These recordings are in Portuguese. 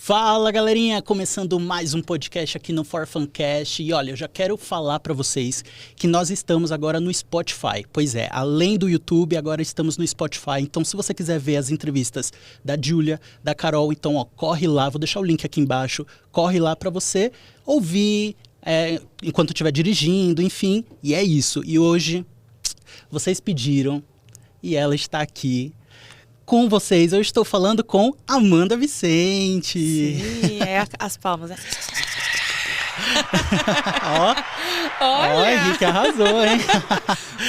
Fala, galerinha! Começando mais um podcast aqui no ForFanCast. E olha, eu já quero falar para vocês que nós estamos agora no Spotify. Pois é, além do YouTube, agora estamos no Spotify. Então, se você quiser ver as entrevistas da Júlia, da Carol, então, ó, corre lá. Vou deixar o link aqui embaixo. Corre lá para você ouvir enquanto estiver dirigindo, enfim. E é isso. E hoje, vocês pediram e ela está aqui. Com vocês, eu estou falando com Amanda Vicente. Sim, as palmas. Ó, Henrique arrasou, hein?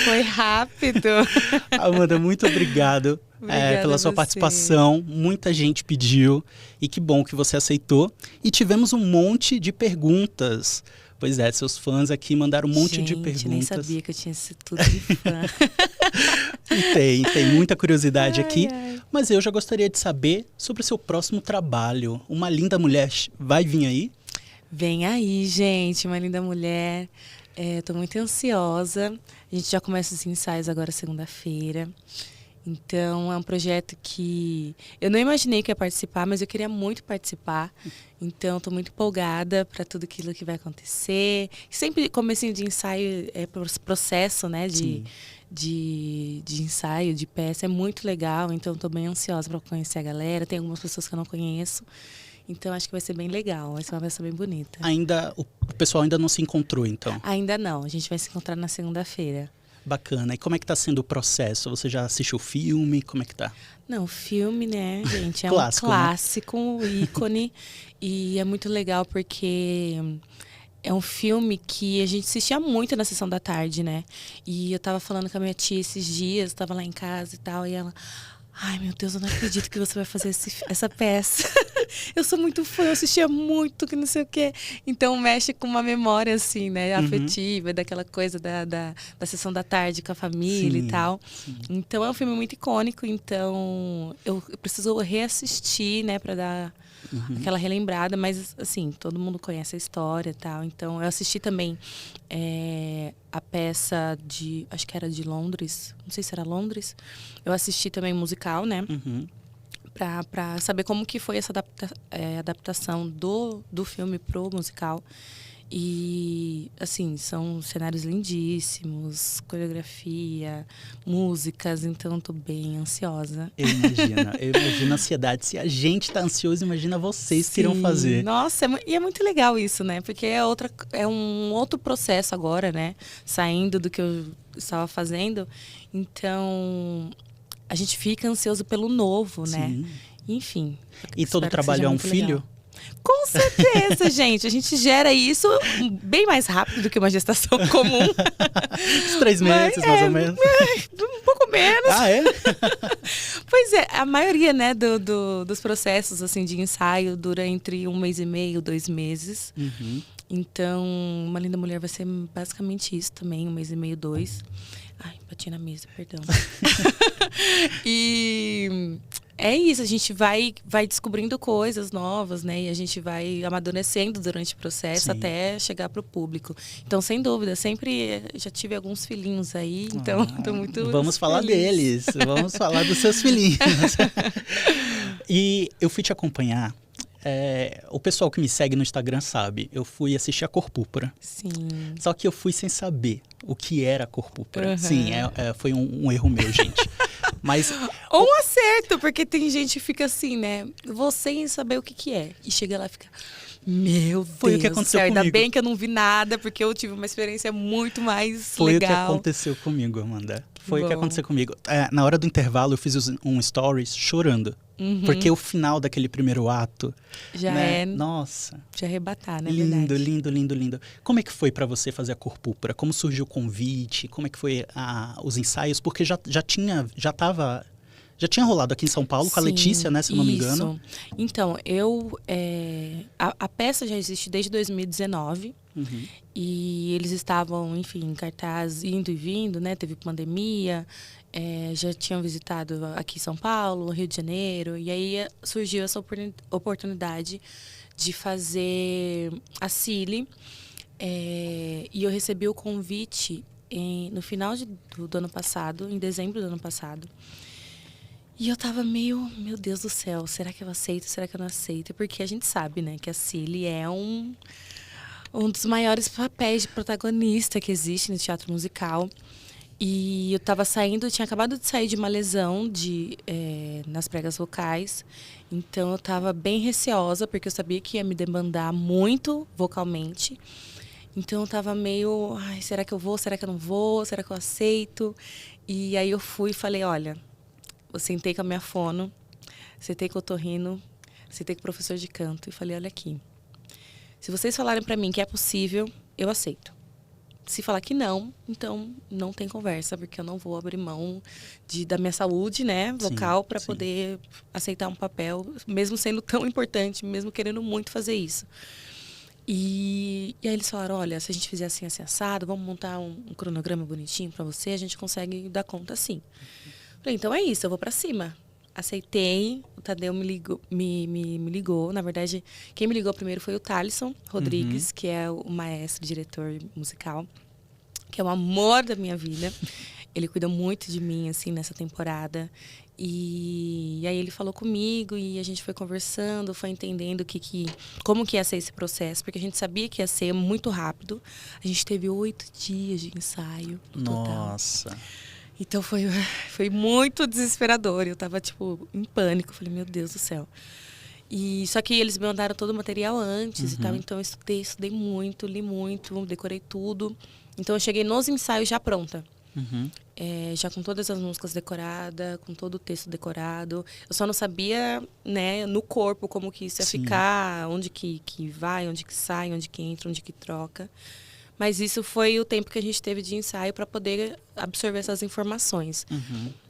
Foi rápido. Amanda, muito obrigado pela sua participação. Muita gente pediu e que bom que você aceitou. E tivemos um monte de perguntas. Pois é, seus fãs aqui mandaram um monte de perguntas. Nem sabia que eu tinha esse tudo de fã. Tem muita curiosidade aqui. Ai. Mas eu já gostaria de saber sobre o seu próximo trabalho. Uma Linda Mulher vai vir aí? Vem aí, gente, Uma Linda Mulher. Estou muito ansiosa. A gente já começa os ensaios agora segunda-feira. Então, é um projeto que eu não imaginei que ia participar, mas eu queria muito participar. Então, estou muito empolgada para tudo aquilo que vai acontecer. Sempre comecinho de ensaio é processo, né, de ensaio, de peça, é muito legal. Então, estou bem ansiosa para conhecer a galera. Tem algumas pessoas que eu não conheço. Então, acho que vai ser bem legal. Vai ser uma peça bem bonita. O pessoal ainda não se encontrou, então? Ainda não. A gente vai se encontrar na segunda-feira. Bacana. E como é que está sendo o processo? Você já assistiu o filme? Como é que tá? Não, o filme, né, gente, é clássico, um clássico, um ícone. E é muito legal porque é um filme que a gente assistia muito na sessão da tarde, né? E eu tava falando com a minha tia esses dias, tava lá em casa e tal, e ela... Ai, meu Deus, eu não acredito que você vai fazer essa peça. Eu sou muito fã, eu assistia muito, que não sei o quê. Então, mexe com uma memória, assim, né? Afetiva, daquela coisa da sessão da tarde com a família e tal. Sim. Então, é um filme muito icônico. Então, eu preciso reassistir, né? Pra dar aquela relembrada. Mas, assim, todo mundo conhece a história e tal. Então, eu assisti também a peça acho que era de Londres. Não sei se era Londres. Eu assisti também musical, né? Pra saber como que foi essa adaptação do filme pro musical. E, assim, são cenários lindíssimos, coreografia, músicas, então tô bem ansiosa. Eu imagino a ansiedade. Se a gente tá ansioso, imagina vocês que irão fazer. Nossa, e é muito legal isso, né? Porque é um outro processo agora, né? Saindo do que eu estava fazendo. Então, a gente fica ansioso pelo novo, né? Enfim. E todo trabalho é um filho? Legal. Com certeza, gente. A gente gera isso bem mais rápido do que uma gestação comum. Uns 3 meses, mais ou menos. Um pouco menos. Ah, é? Pois é, a maioria, né, dos processos assim, de ensaio dura entre 1 mês e meio, 2 meses. Então, Uma Linda Mulher vai ser basicamente isso também, 1 mês e meio, 2. Ai, bati na mesa, perdão. E é isso, a gente vai descobrindo coisas novas, né? E a gente vai amadurecendo durante o processo até chegar para o público. Então, sem dúvida, sempre já tive alguns filhinhos aí, então estou muito Vamos falar feliz. deles, vamos falar dos seus filhinhos. E eu fui te acompanhar. O pessoal que me segue no Instagram sabe, eu fui assistir a Cor Púrpura. Sim. Só que eu fui sem saber o que era a Cor Púrpura. Sim, foi um erro meu, gente. Mas ou um acerto, porque tem gente que fica assim, né? Você sem saber o que é. E chega lá e fica... Meu Deus, foi o que aconteceu comigo. Ainda bem que eu não vi nada, porque eu tive uma experiência muito mais foi legal. Foi o que aconteceu comigo, Amanda. Foi o que aconteceu comigo. Na hora do intervalo, eu fiz um stories chorando. Porque o final daquele primeiro ato... Já né? Nossa. De arrebatar, né? Lindo, lindo, lindo, lindo. Como é que foi para você fazer a Cor Púrpura? Como surgiu o convite? Como é que foi os ensaios? Porque já tinha rolado aqui em São Paulo com a Letícia, né? Se eu não me engano. Então, a peça já existe desde 2019. E eles estavam, enfim, em cartaz, indo e vindo, né? Teve pandemia. Já tinham visitado aqui São Paulo, Rio de Janeiro. E aí surgiu essa oportunidade de fazer a Cile. E eu recebi o convite no final do ano passado, em dezembro do ano passado. E eu tava meio, meu Deus do céu, será que eu aceito, será que eu não aceito? Porque a gente sabe, né, que a Cília é um dos maiores papéis de protagonista que existe no teatro musical. E eu tava saindo, tinha acabado de sair de uma lesão nas pregas vocais. Então eu tava bem receosa, porque eu sabia que ia me demandar muito vocalmente. Então eu tava meio, ai, será que eu vou, será que eu não vou, será que eu aceito? E aí eu fui e falei, olha, eu sentei com a minha fono, sentei com o otorrino, sentei com o professor de canto e falei, olha aqui, se vocês falarem pra mim que é possível, eu aceito. Se falar que não, então não tem conversa, porque eu não vou abrir mão da minha saúde, né, vocal, para poder aceitar um papel, mesmo sendo tão importante, mesmo querendo muito fazer isso. E aí eles falaram, olha, se a gente fizer assim, assim, assado, vamos montar um cronograma bonitinho para você, a gente consegue dar conta sim. Falei, então é isso, eu vou para cima. Aceitei, o Tadeu me ligou. Na verdade, quem me ligou primeiro foi o Thalisson Rodrigues, que é o maestro, diretor musical, que é o amor da minha vida. Ele cuida muito de mim, assim, nessa temporada. E aí ele falou comigo e a gente foi conversando, foi entendendo como que ia ser esse processo, porque a gente sabia que ia ser muito rápido. A gente teve 8 dias de ensaio no total. Nossa! Então foi muito desesperador. Eu tava, tipo, em pânico. Falei, meu Deus do céu. Só que eles me mandaram todo o material antes e tal. Então eu estudei muito, li muito, decorei tudo. Então eu cheguei nos ensaios já pronta. Já com todas as músicas decoradas, com todo o texto decorado. Eu só não sabia, né, no corpo como que isso ia ficar, onde que vai, onde que sai, onde que entra, onde que troca. Mas isso foi o tempo que a gente teve de ensaio para poder absorver essas informações.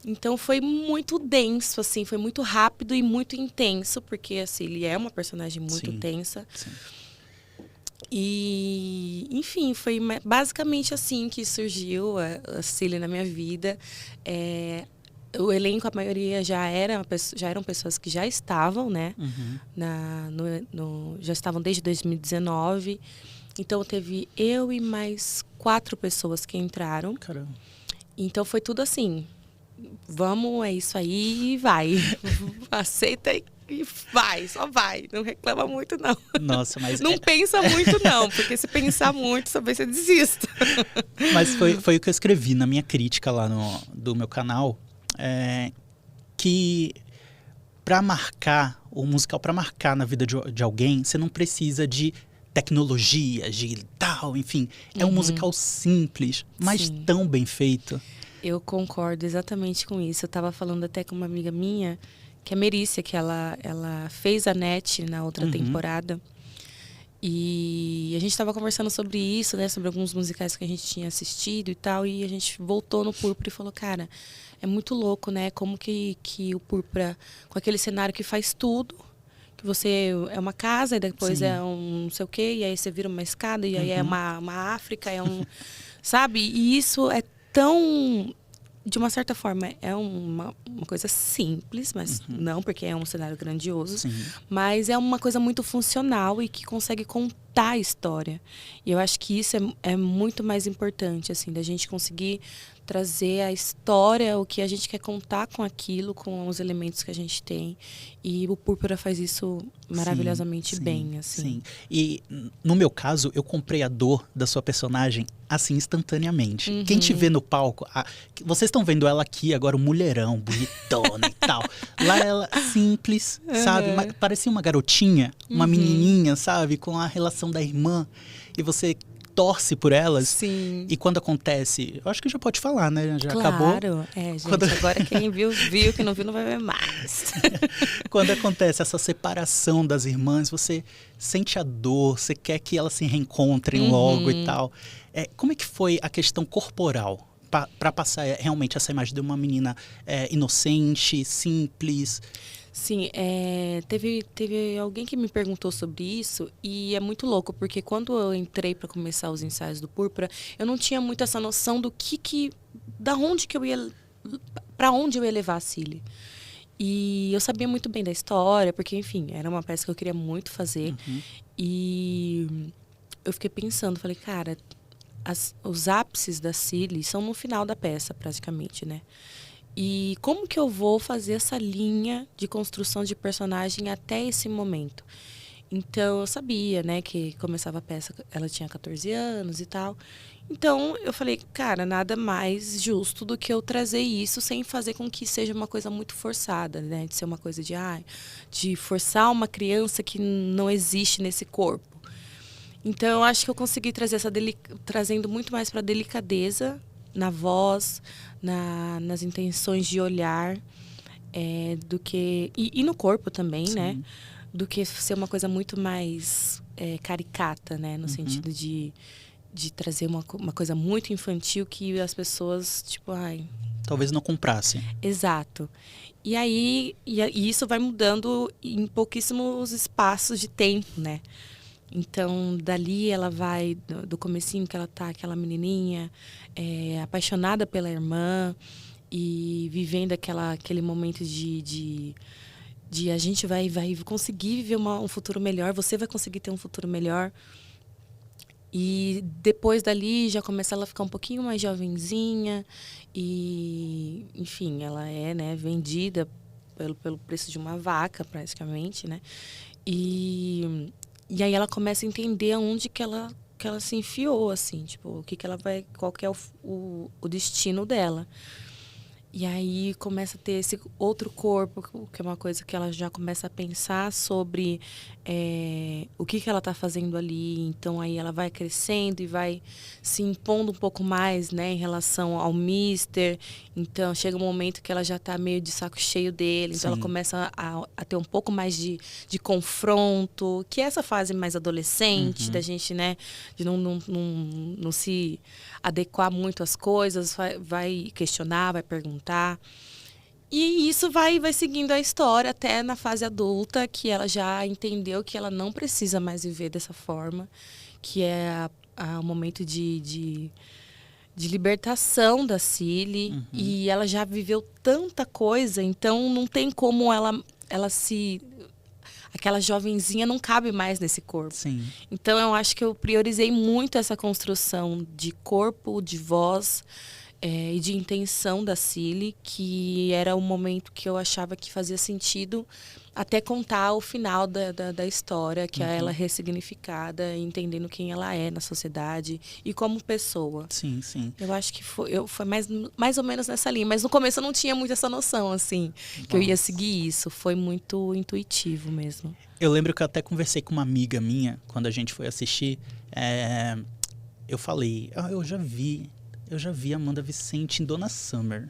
Então foi muito denso, assim, foi muito rápido e muito intenso, porque assim, ele é uma personagem muito tensa. E, enfim, foi basicamente assim que surgiu a Cília na minha vida. O elenco, a maioria já eram pessoas que já estavam, né? Já estavam desde 2019. Então, teve eu e mais 4 pessoas que entraram. Caramba. Então, foi tudo assim. Vamos, é isso aí e vai. Aceita e vai, só vai. Não reclama muito, não. Nossa, mas... Não pensa muito, não. Porque se pensar muito, talvez você desista. Mas foi o que eu escrevi na minha crítica lá do meu canal. Que para marcar, o musical para marcar na vida de alguém, você não precisa de tecnologia, de tal, enfim. É um musical simples, mas tão bem feito. Eu concordo exatamente com isso. Eu estava falando até com uma amiga minha, que é Merícia, que ela fez a NET na outra temporada. E a gente estava conversando sobre isso, né? Sobre alguns musicais que a gente tinha assistido e tal. E a gente voltou no Púrpura e falou, cara, é muito louco, né? Como que o Púrpura, com aquele cenário que faz tudo, que você é uma casa e depois é um não sei o quê, e aí você vira uma escada, e aí é uma África, sabe? E isso é tão... De uma certa forma, é uma coisa simples, mas não, porque é um cenário grandioso. Mas é uma coisa muito funcional e que consegue contar a história. E eu acho que isso é muito mais importante, assim, da gente conseguir trazer a história, o que a gente quer contar com aquilo, com os elementos que a gente tem. E o Púrpura faz isso maravilhosamente bem, assim. Sim. E no meu caso, eu comprei a dor da sua personagem assim instantaneamente. Quem te vê no palco, vocês estão vendo ela aqui agora, um mulherão, bonitona e tal. Lá ela simples, sabe? Parecia uma garotinha, uma menininha, sabe? Com a relação da irmã. E você torce por elas. Sim. E quando acontece, eu acho que já pode falar, né? Já claro, acabou. Claro, gente. Agora quem viu, quem não viu não vai ver mais. Quando acontece essa separação das irmãs, você sente a dor, você quer que elas se reencontrem logo e tal. Como é que foi a questão corporal para passar realmente essa imagem de uma menina inocente, simples? Sim, teve alguém que me perguntou sobre isso e é muito louco, porque quando eu entrei para começar os ensaios do Púrpura, eu não tinha muito essa noção do da onde que eu ia, para onde eu ia levar a Cília. E eu sabia muito bem da história, porque, enfim, era uma peça que eu queria muito fazer. E eu fiquei pensando, falei, cara, os ápices da Cília são no final da peça, praticamente, né? E como que eu vou fazer essa linha de construção de personagem até esse momento? Então, eu sabia, né, que começava a peça, ela tinha 14 anos e tal. Então, eu falei, cara, nada mais justo do que eu trazer isso sem fazer com que seja uma coisa muito forçada, né? De ser uma coisa de forçar uma criança que não existe nesse corpo. Então, eu acho que eu consegui trazer trazendo muito mais para delicadeza na voz, nas intenções de olhar, do que... E no corpo também, Sim. né? Do que ser uma coisa muito mais caricata, né? No sentido de trazer uma coisa muito infantil que as pessoas, tipo, ai... Talvez não comprassem. Exato. E aí, e isso vai mudando em pouquíssimos espaços de tempo, né? Então, dali ela vai, do comecinho que ela tá, aquela menininha, apaixonada pela irmã e vivendo aquele momento de a gente vai conseguir viver um futuro melhor, você vai conseguir ter um futuro melhor. E depois dali já começa ela a ficar um pouquinho mais jovenzinha e, enfim, ela é, né, vendida pelo preço de uma vaca, praticamente, né? E aí ela começa a entender aonde que ela se enfiou, assim, tipo, qual que é o destino dela. E aí começa a ter esse outro corpo, que é uma coisa que ela já começa a pensar sobre o que ela está fazendo ali. Então aí ela vai crescendo e vai se impondo um pouco mais, né, em relação ao Mister. Então chega um momento que ela já está meio de saco cheio dele. Então ela começa a ter um pouco mais de confronto, que é essa fase mais adolescente, da gente, né, de não se adequar muito às coisas, vai questionar, vai perguntar. E isso vai seguindo a história até na fase adulta, que ela já entendeu que ela não precisa mais viver dessa forma, que é o momento de libertação da Cilly. E ela já viveu tanta coisa, então não tem como ela se... Aquela jovenzinha não cabe mais nesse corpo. Sim. Então, eu acho que eu priorizei muito essa construção de corpo, de voz e de intenção da Cilly, que era o momento que eu achava que fazia sentido até contar o final da história, que é ela ressignificada, entendendo quem ela é na sociedade e como pessoa. Sim, sim. Eu acho que foi mais ou menos nessa linha. Mas no começo eu não tinha muito essa noção, assim, que eu ia seguir isso. Foi muito intuitivo mesmo. Eu lembro que eu até conversei com uma amiga minha, quando a gente foi assistir. Eu falei, eu já vi Amanda Vicente em Donna Summer.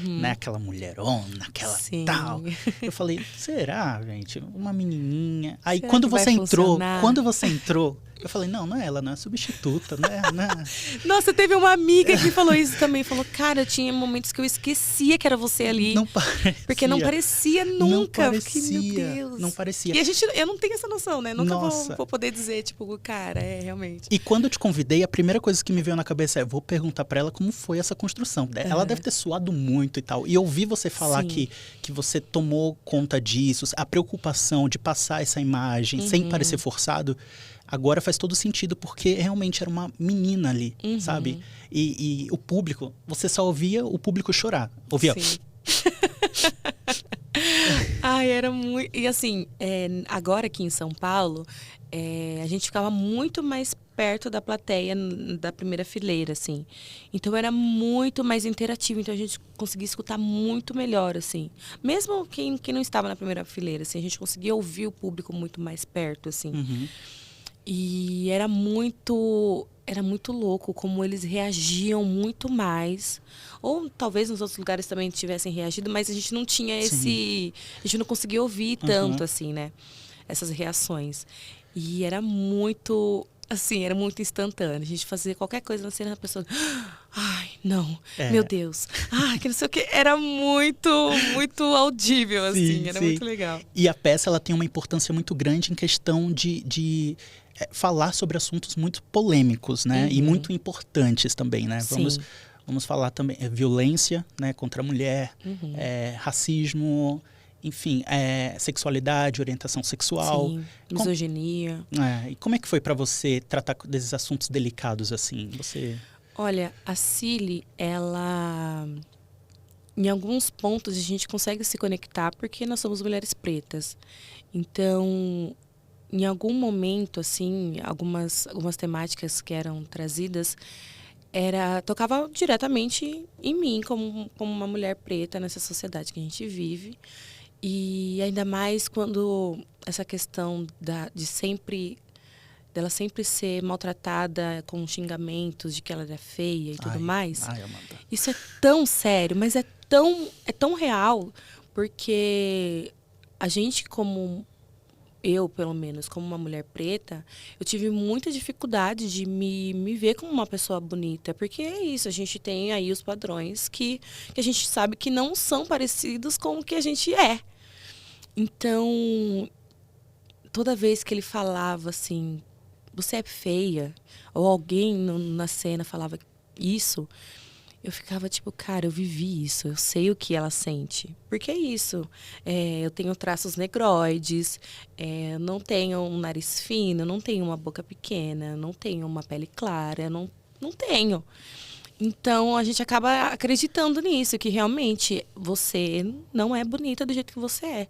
Né? Aquela mulherona, aquela Sim. tal. Eu falei, será, gente? Uma menininha. Aí Será quando que vai você entrou, funcionar? eu falei, não é ela, não é substituta, né? Nossa, teve uma amiga que falou isso também. Falou, cara, tinha momentos que eu esquecia que era você ali. Não parecia. Porque não parecia nunca. Não parecia. Fiquei, meu Deus. Não parecia. E eu não tenho essa noção, né? Nunca Nossa. vou poder dizer, tipo, cara, realmente. E quando eu te convidei, a primeira coisa que me veio na cabeça é, vou perguntar pra ela como foi essa construção. Ela deve ter suado muito e tal. E eu ouvi você falar que você tomou conta disso, a preocupação de passar essa imagem sem parecer forçado. Agora faz todo sentido, porque realmente era uma menina ali, sabe? E o público, você só ouvia o público chorar. Ouvia... Sim. Ai, era muito... E assim, agora aqui em São Paulo, a gente ficava muito mais perto da plateia, da primeira fileira, assim. Então, era muito mais interativo. Então, a gente conseguia escutar muito melhor, assim. Mesmo quem não estava na primeira fileira, assim, a gente conseguia ouvir o público muito mais perto, assim. E era muito louco como eles reagiam muito mais. Ou talvez nos outros lugares também tivessem reagido, mas a gente não tinha a gente não conseguia ouvir tanto, assim, né? Essas reações. E era muito, assim, era muito instantâneo. A gente fazia qualquer coisa na cena, a pessoa... Ai, não. Meu Deus. Ai, que não sei o quê. Era muito audível, assim. Era muito legal. E a peça, ela tem uma importância muito grande em questão de falar sobre assuntos muito polêmicos, né? E muito importantes também, né? Vamos falar também violência, né, contra a mulher, racismo, enfim, sexualidade, orientação sexual. Sim, misoginia. E como é que foi para você tratar desses assuntos delicados assim? Olha, a Cilly, ela em alguns pontos a gente consegue se conectar porque nós somos mulheres pretas. Então, em algum momento, assim, algumas temáticas que eram trazidas tocava diretamente em mim como uma mulher preta nessa sociedade que a gente vive. E ainda mais quando essa questão dela sempre ser maltratada com xingamentos de que ela era feia e tudo mais. Amanda. Isso é tão sério, mas é tão real, porque a gente, eu, pelo menos, como uma mulher preta, eu tive muita dificuldade de me ver como uma pessoa bonita. Porque é isso, a gente tem aí os padrões que a gente sabe que não são parecidos com o que a gente é. Então, toda vez que ele falava assim, você é feia, ou alguém na cena falava isso, eu ficava tipo, cara, eu vivi isso, eu sei o que ela sente. Porque é isso, eu tenho traços negroides, não tenho um nariz fino, não tenho uma boca pequena, não tenho uma pele clara, não tenho. Então, a gente acaba acreditando nisso, que realmente você não é bonita do jeito que você é.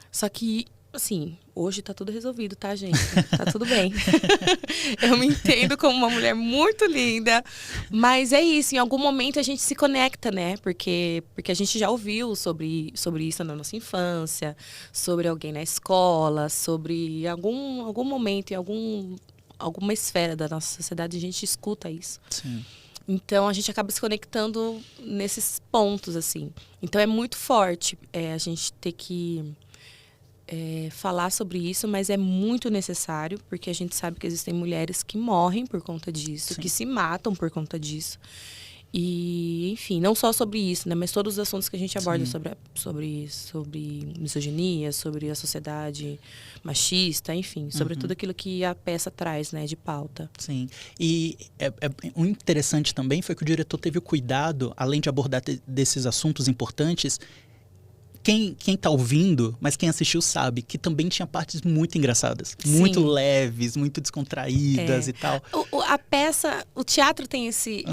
Só que, assim, hoje tá tudo resolvido, tá, gente? Tá tudo bem. Eu me entendo como uma mulher muito linda. Mas é isso, em algum momento a gente se conecta, né? Porque a gente já ouviu sobre isso na nossa infância, sobre alguém na escola, sobre algum momento, em alguma esfera da nossa sociedade, a gente escuta isso. Sim. Então, a gente acaba se conectando nesses pontos, assim. Então, é muito forte a gente ter que falar sobre isso, mas é muito necessário, porque a gente sabe que existem mulheres que morrem por conta disso, Sim. que se matam por conta disso. E, enfim, não só sobre isso, né, mas todos os assuntos que a gente aborda sobre misoginia, sobre a sociedade machista, enfim, sobre tudo aquilo que a peça traz, né, de pauta. Sim. E o interessante também foi que o diretor teve o cuidado, além de abordar desses assuntos importantes, quem tá ouvindo, mas quem assistiu sabe, que também tinha partes muito engraçadas. Sim. Muito leves, muito descontraídas e tal. A peça, o teatro tem esse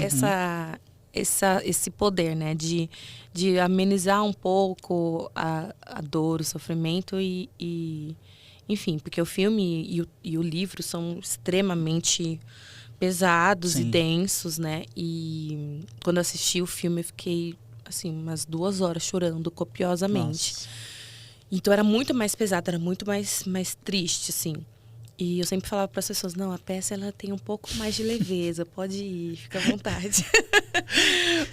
poder, né? De amenizar um pouco a dor, o sofrimento e enfim, porque o filme e o livro são extremamente pesados e densos, né? E quando eu assisti o filme, eu fiquei assim, umas 2 horas chorando copiosamente. Nossa. Então era muito mais pesado, era muito mais triste, assim. E eu sempre falava para as pessoas, não, a peça ela tem um pouco mais de leveza, pode ir, fica à vontade.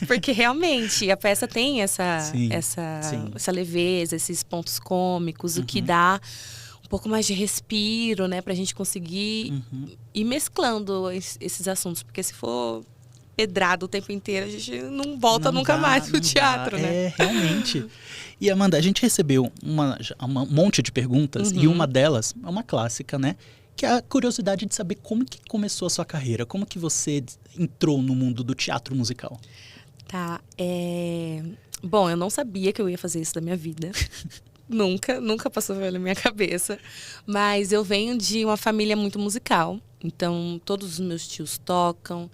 Porque realmente a peça tem essa leveza, esses pontos cômicos, o que dá um pouco mais de respiro, né, pra gente conseguir ir mesclando esses assuntos, porque se for pedrado o tempo inteiro, a gente não volta nunca mais pro teatro, né? É, realmente. E, Amanda, a gente recebeu um monte de perguntas e uma delas é uma clássica, né? Que é a curiosidade de saber como que começou a sua carreira, como que você entrou no mundo do teatro musical. Tá, bom, eu não sabia que eu ia fazer isso da minha vida. Nunca passou pela minha cabeça. Mas eu venho de uma família muito musical. Então, todos os meus tios tocam.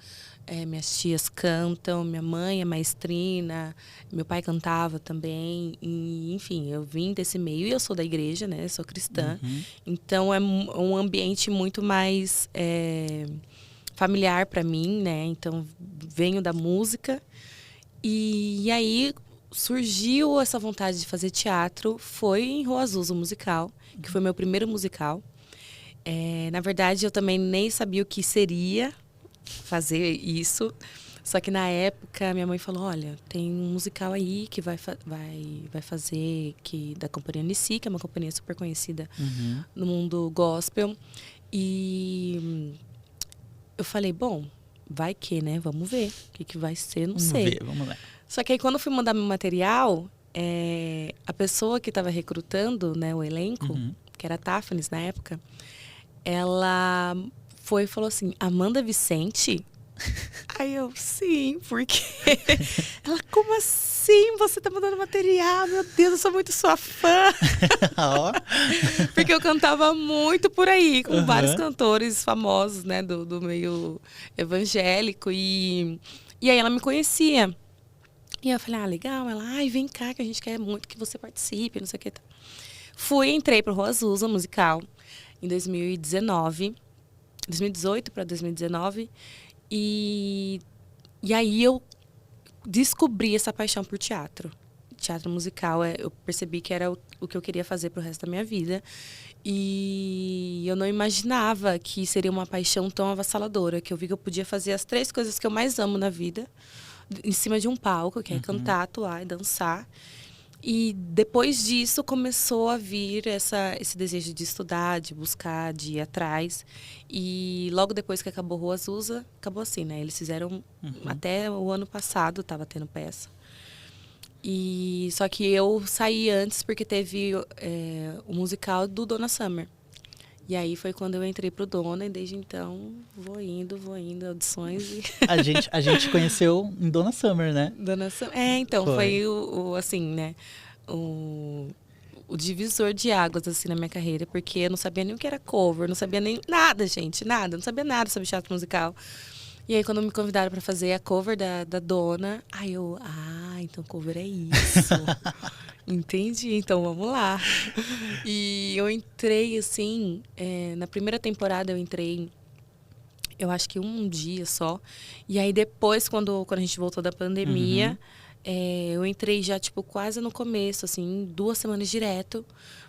Minhas tias cantam, minha mãe é maestrina, meu pai cantava também, e, enfim, eu vim desse meio e eu sou da igreja, né? Eu sou cristã, então é um ambiente muito mais familiar para mim, né? Então venho da música e aí surgiu essa vontade de fazer teatro, foi em Rua Azul, o musical, que foi meu primeiro musical. Na verdade, eu também nem sabia o que seria fazer isso, só que na época minha mãe falou, olha, tem um musical aí que vai fazer, da Companhia Nissi, que é uma companhia super conhecida no mundo gospel, e eu falei, bom, vai que, né, vamos ver o que vai ser, não sei. Vamos lá. Só que aí quando eu fui mandar meu material, a pessoa que estava recrutando, né, o elenco, que era a Tafnis na época, ela foi e falou assim, Amanda Vicente? Aí eu, sim, porque ela, como assim? Você tá mandando material? Meu Deus, eu sou muito sua fã. Porque eu cantava muito por aí, com vários cantores famosos, né, do meio evangélico. E aí ela me conhecia. E eu falei, legal. Ela, vem cá, que a gente quer muito que você participe, não sei o que. Fui, entrei pro Rua Azusa musical em 2018 para 2019. E aí eu descobri essa paixão por teatro. Teatro musical, eu percebi que era o que eu queria fazer pro resto da minha vida. E eu não imaginava que seria uma paixão tão avassaladora, que eu vi que eu podia fazer as 3 coisas que eu mais amo na vida, em cima de um palco, que é cantar, atuar e dançar. E depois disso começou a vir esse desejo de estudar, de buscar, de ir atrás. E logo depois que acabou Rua Azusa, acabou assim, né? Eles fizeram até o ano passado, estava tendo peça. E só que eu saí antes porque teve o musical do Donna Summer. E aí foi quando eu entrei pro Donna e desde então vou indo, audições e... A gente conheceu em Donna Summer, né? Donna Summer. Então, foi o assim, né? O divisor de águas, assim, na minha carreira. Porque eu não sabia nem o que era cover, não sabia nem nada, gente, nada. Não sabia nada sobre teatro musical. E aí, quando me convidaram para fazer a cover da Donna, aí eu... então cover é isso. Entendi, então vamos lá. E eu entrei, assim... na primeira temporada eu entrei... Eu acho que um dia só. E aí, depois, quando a gente voltou da pandemia... eu entrei já, tipo, quase no começo, assim, 2 semanas direto.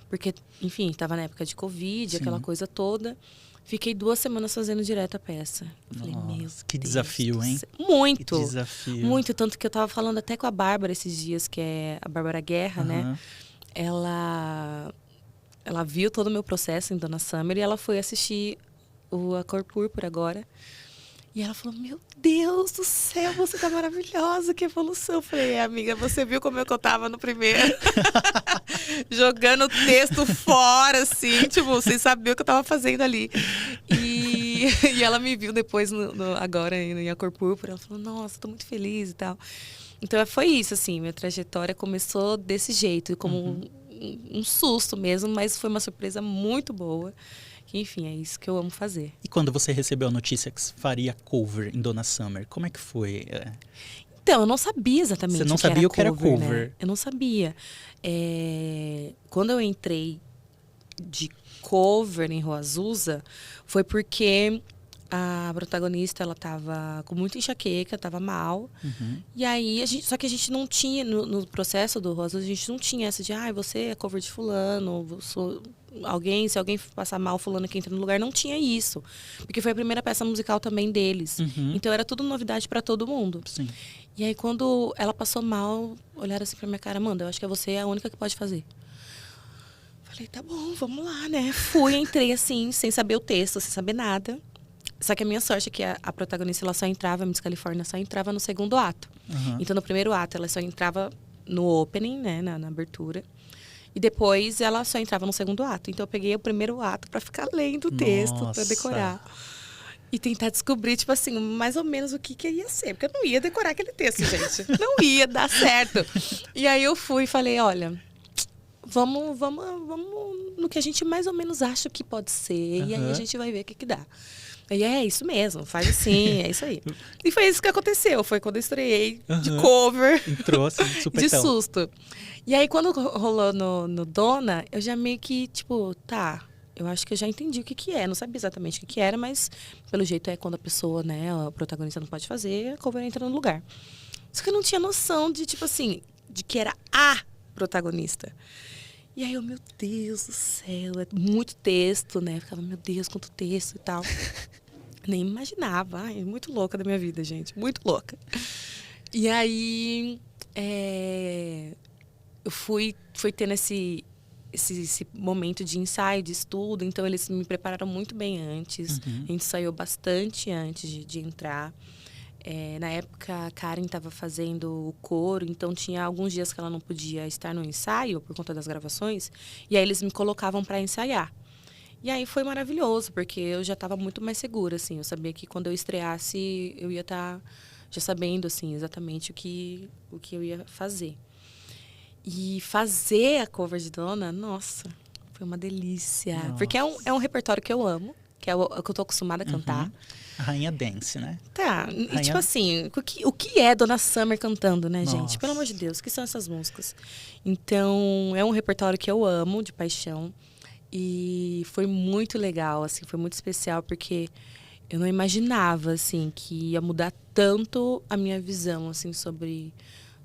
Porque, enfim, estava na época de Covid, Sim. Aquela coisa toda. Fiquei 2 semanas fazendo direto a peça. Eu falei, meu que Deus desafio, hein? Muito. Que desafio. Muito, tanto que eu tava falando até com a Bárbara esses dias, que é a Bárbara Guerra, né? Ela viu todo o meu processo em Donna Summer e ela foi assistir A Cor Púrpura agora. E ela falou, meu Deus do céu, você tá maravilhosa, que evolução. Eu falei, amiga, você viu como eu tava no primeiro? Jogando o texto fora, assim, tipo, sem saber o que eu tava fazendo ali. E ela me viu depois, agora, em A Cor Púrpura. Ela falou, nossa, tô muito feliz e tal. Então, foi isso, assim, minha trajetória começou desse jeito, como um susto mesmo, mas foi uma surpresa muito boa. Que, enfim, é isso que eu amo fazer. E quando você recebeu a notícia que faria cover em Donna Summer, como é que foi? Então, eu não sabia exatamente Você não sabia o que era cover? Né? Eu não sabia. Quando eu entrei de cover em Rua Azusa, foi porque a protagonista, ela tava com muita enxaqueca, tava mal. E aí, só que a gente não tinha, no processo do Rua Azusa, a gente não tinha essa de, você é cover de fulano, se alguém passar mal, fulano que entra no lugar, não tinha isso. Porque foi a primeira peça musical também deles. Então, era tudo novidade para todo mundo. Sim. E aí, quando ela passou mal, olharam assim pra minha cara, Amanda, eu acho que você é a única que pode fazer. Falei, tá bom, vamos lá, né? Fui, entrei assim, sem saber o texto, sem saber nada. Só que a minha sorte é que a protagonista, ela só entrava, a Miss Califórnia só entrava no segundo ato. Então, no primeiro ato, ela só entrava no opening, né, na abertura. E depois, ela só entrava no segundo ato. Então, eu peguei o primeiro ato para ficar lendo o texto, para decorar. E tentar descobrir, tipo assim, mais ou menos o que ia ser. Porque eu não ia decorar aquele texto, gente. Não ia dar certo. E aí, eu fui e falei, olha... Vamos no que a gente mais ou menos acha que pode ser. E aí, a gente vai ver o que dá. E é isso mesmo, faz assim, é isso aí. E foi isso que aconteceu, foi quando eu estreiei de cover. Entrou assim, supetão. De susto. E aí, quando rolou no Donna, eu já meio que, tipo, eu acho que eu já entendi o que é. Não sabia exatamente o que era, mas pelo jeito é quando a pessoa, né, a protagonista não pode fazer, a cover entra no lugar. Só que eu não tinha noção de, tipo assim, de que era a protagonista. E aí, meu Deus do céu, é muito texto, né? Ficava, meu Deus, quanto texto e tal. Nem imaginava. Muito louca da minha vida, gente. Muito louca. E aí, eu fui tendo esse momento de ensaio, de estudo. Então, eles me prepararam muito bem antes. A gente ensaiou bastante antes de entrar. Na época, a Karen estava fazendo o coro, então tinha alguns dias que ela não podia estar no ensaio por conta das gravações. E aí eles me colocavam para ensaiar. E aí foi maravilhoso, porque eu já estava muito mais segura, assim. Eu sabia que quando eu estreasse, eu ia estar já sabendo, assim, exatamente o que eu ia fazer. E fazer a cover de Donna, nossa, foi uma delícia. Nossa. Porque é um repertório que eu amo. que é o que eu tô acostumada a cantar. A Rainha Dance, né? Tá, e tipo assim, o que é Donna Summer cantando, né, gente? Pelo amor de Deus, o que são essas músicas? Então, é um repertório que eu amo, de paixão. E foi muito legal, assim, foi muito especial, porque eu não imaginava, assim, que ia mudar tanto a minha visão, assim, sobre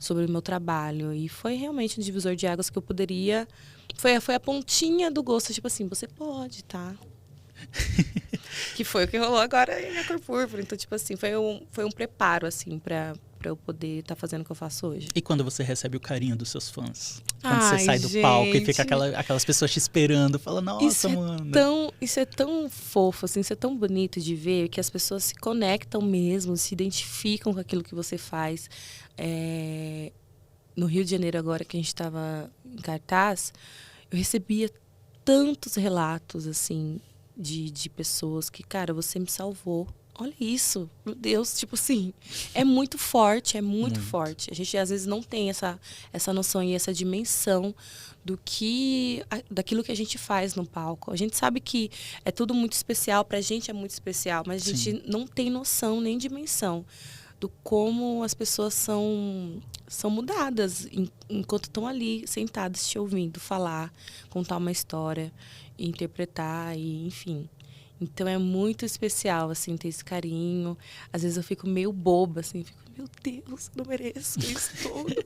o meu trabalho. E foi realmente um divisor de águas que eu poderia... Foi a pontinha do gosto, tipo assim, você pode, tá? Que foi o que rolou agora em Minha Cor Púrpura. Então, tipo assim, foi um preparo, assim, pra eu poder estar fazendo o que eu faço hoje. E quando você recebe o carinho dos seus fãs? Quando Ai, você sai do palco e fica aquelas pessoas te esperando, fala, nossa, mano. Isso é tão fofo, assim, isso é tão bonito de ver, que as pessoas se conectam mesmo, se identificam com aquilo que você faz. No Rio de Janeiro, agora que a gente estava em cartaz, eu recebia tantos relatos, assim, de pessoas que, cara, você me salvou. Olha isso, meu Deus, tipo assim, é muito forte, é muito forte. A gente às vezes não tem essa noção e essa dimensão daquilo que a gente faz no palco. A gente sabe que é tudo muito especial, pra gente é muito especial, mas a gente não tem noção nem dimensão do como as pessoas são mudadas enquanto estão ali sentadas te ouvindo falar, contar uma história, interpretar e enfim. Então é muito especial, assim, ter esse carinho. Às vezes eu fico meio boba, assim, fico, meu Deus, não mereço isso tudo.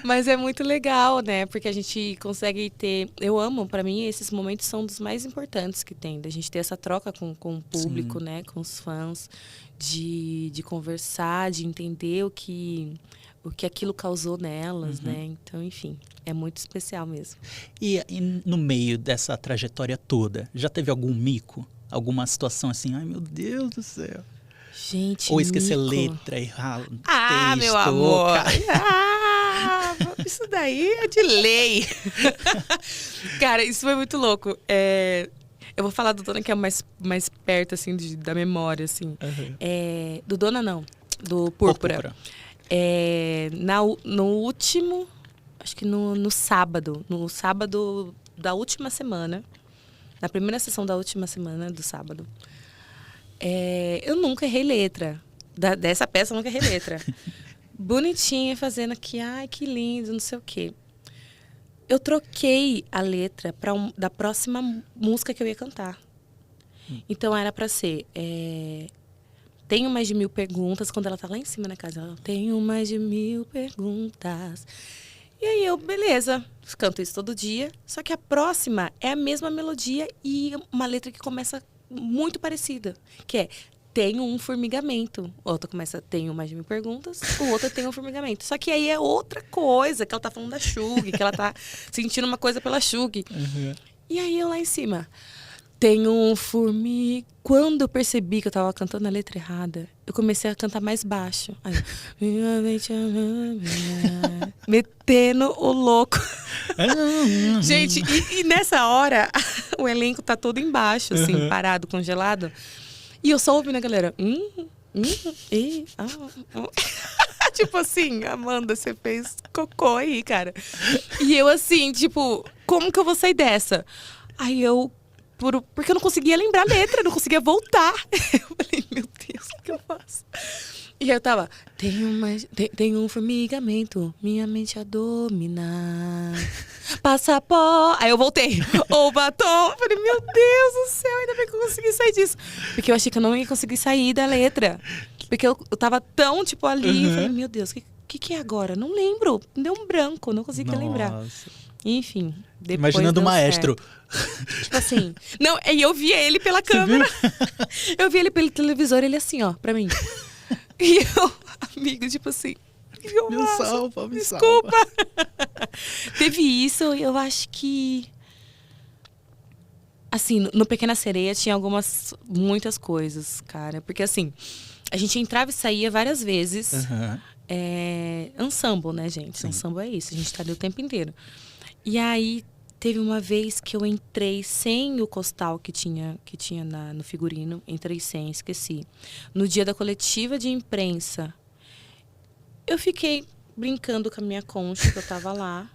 Mas é muito legal, né? Porque a gente consegue ter... Eu amo, pra mim, esses momentos são dos mais importantes que tem. Da gente ter essa troca com o público, né? Com os fãs. De conversar, de entender o que aquilo causou nelas, né? Então, enfim, é muito especial mesmo. E no meio dessa trajetória toda, já teve algum mico? Alguma situação assim, ai meu Deus do céu. Gente, ou esquecer mico. letra, errar Ah, texto, meu amor! Cara. Isso daí é de lei. Cara, isso foi muito louco. Eu vou falar do Dona, que é mais perto, assim, da memória, assim. Do Dona, não. Do Púrpura. No último... Acho que no sábado. No sábado da última semana. Na primeira sessão da última semana, do sábado. Eu nunca errei letra. Dessa peça, eu nunca errei letra. Bonitinha, fazendo aqui. Ai, que lindo, não sei o quê. Eu troquei a letra da próxima música que eu ia cantar. Então, era pra ser... Tenho mais de 1000 perguntas. Quando ela tá lá em cima na casa, ela... Tenho mais de 1000 perguntas. E aí eu, beleza, canto isso todo dia. Só que a próxima é a mesma melodia e uma letra que começa muito parecida. Que é... Tenho um formigamento. O outro começa, tenho mais de 1000 perguntas. O outro tem um formigamento. Só que aí é outra coisa, que ela tá falando da Shug, que ela tá sentindo uma coisa pela Shug. E aí eu lá em cima, tenho um Quando eu percebi que eu tava cantando a letra errada, eu comecei a cantar mais baixo. Aí, metendo o louco. Gente, e nessa hora, o elenco tá todo embaixo, assim, parado, congelado. E eu só ouvindo a galera. Tipo assim, Amanda, você fez cocô aí, cara. E eu assim, tipo, como que eu vou sair dessa? Aí eu, porque eu não conseguia lembrar a letra, não conseguia voltar. Eu falei, meu Deus, o que eu faço? E aí eu tava, tenho um formigamento, minha mente a dominar. Passapó. Aí eu voltei. O batom. Eu falei, meu Deus do céu, ainda bem que eu consegui sair disso. Porque eu achei que eu não ia conseguir sair da letra. Porque eu tava tão, tipo, ali. Eu falei, meu Deus, o que é agora? Não lembro. Deu um branco, não consegui lembrar. Enfim, depois imaginando o maestro. Tipo assim. Não, e eu via ele pela câmera. Eu via ele pelo televisor, ele assim, ó, pra mim. E eu, amigo, tipo assim... Me salva. Desculpa. Teve isso, eu acho que... Assim, no Pequena Sereia tinha muitas coisas, cara. Porque assim, a gente entrava e saía várias vezes. Ensemble, né, gente? Sim. Ensemble é isso, a gente tá ali o tempo inteiro. E aí, teve uma vez que eu entrei sem o costal que tinha no figurino. Entrei sem, esqueci. No dia da coletiva de imprensa, eu fiquei brincando com a minha concha, que eu tava lá.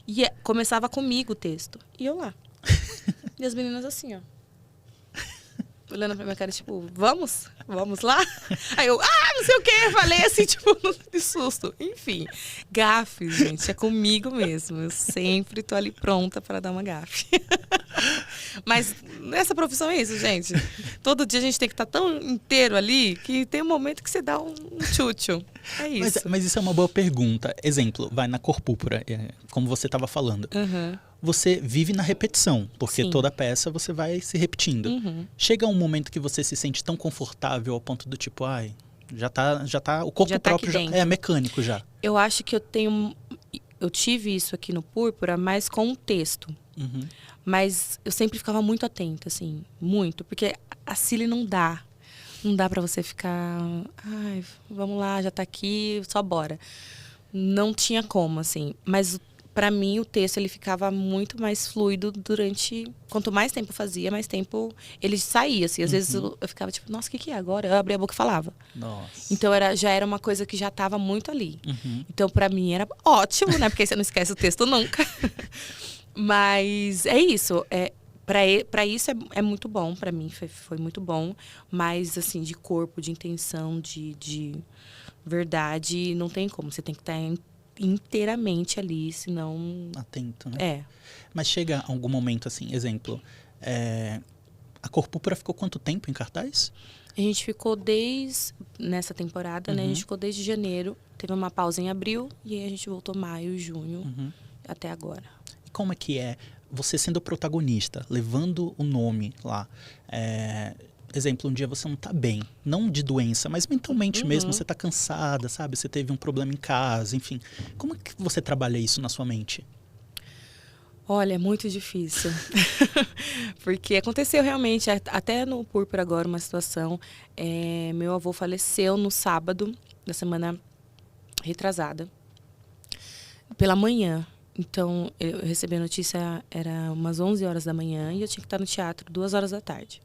E começava comigo o texto. E eu lá. E as meninas assim, ó. olhando pra minha cara, tipo, vamos lá? Aí eu, não sei o que, falei assim, tipo, de susto. Enfim, gafe, gente, é comigo mesmo. Eu sempre tô ali pronta para dar uma gafe. Mas nessa profissão é isso, gente. Todo dia a gente tem que estar tão inteiro ali que tem um momento que você dá um tchutchu. É isso. Mas isso é uma boa pergunta. Exemplo, vai na cor púrpura, como você estava falando. Uhum. Você vive na repetição, porque Sim. toda peça você vai se repetindo. Uhum. Chega um momento que você se sente tão confortável ao ponto do tipo, já tá o corpo Já tá próprio aqui já dentro. é mecânico já. Eu acho que eu tive isso aqui no Púrpura, mas com um texto. Uhum. Mas eu sempre ficava muito atenta, assim, muito. Porque a Cília não dá. Não dá pra você ficar, vamos lá, já tá aqui, só bora. Não tinha como, assim. Mas pra mim o texto ele ficava muito mais fluido durante... Quanto mais tempo eu fazia, mais tempo ele saía, assim. Às vezes eu ficava tipo, nossa, o que é agora? Eu abria a boca e falava. Nossa. Então já era uma coisa que já estava muito ali. Uhum. Então pra mim era ótimo, né? Porque aí você não esquece o texto nunca. Mas é isso. Para isso é muito bom, para mim foi muito bom. Mas, assim, de corpo, de intenção, de verdade, não tem como. Você tem que estar inteiramente ali, senão... Atento, né? É. Mas chega algum momento, assim, exemplo, a cor púrpura ficou quanto tempo em cartaz? A gente ficou nessa temporada, né? A gente ficou desde janeiro. Teve uma pausa em abril e aí a gente voltou maio, junho, até agora. E como é que é você sendo protagonista, levando o nome lá? Exemplo, um dia você não tá bem, não de doença, mas mentalmente mesmo, você tá cansada, sabe? Você teve um problema em casa, enfim. Como é que você trabalha isso na sua mente? Olha, é muito difícil. Porque aconteceu realmente, até no Púrpura agora, uma situação. Meu avô faleceu no sábado da semana retrasada, pela manhã. Então, eu recebi a notícia, era umas 11 horas da manhã, e eu tinha que estar no teatro 2 horas da tarde.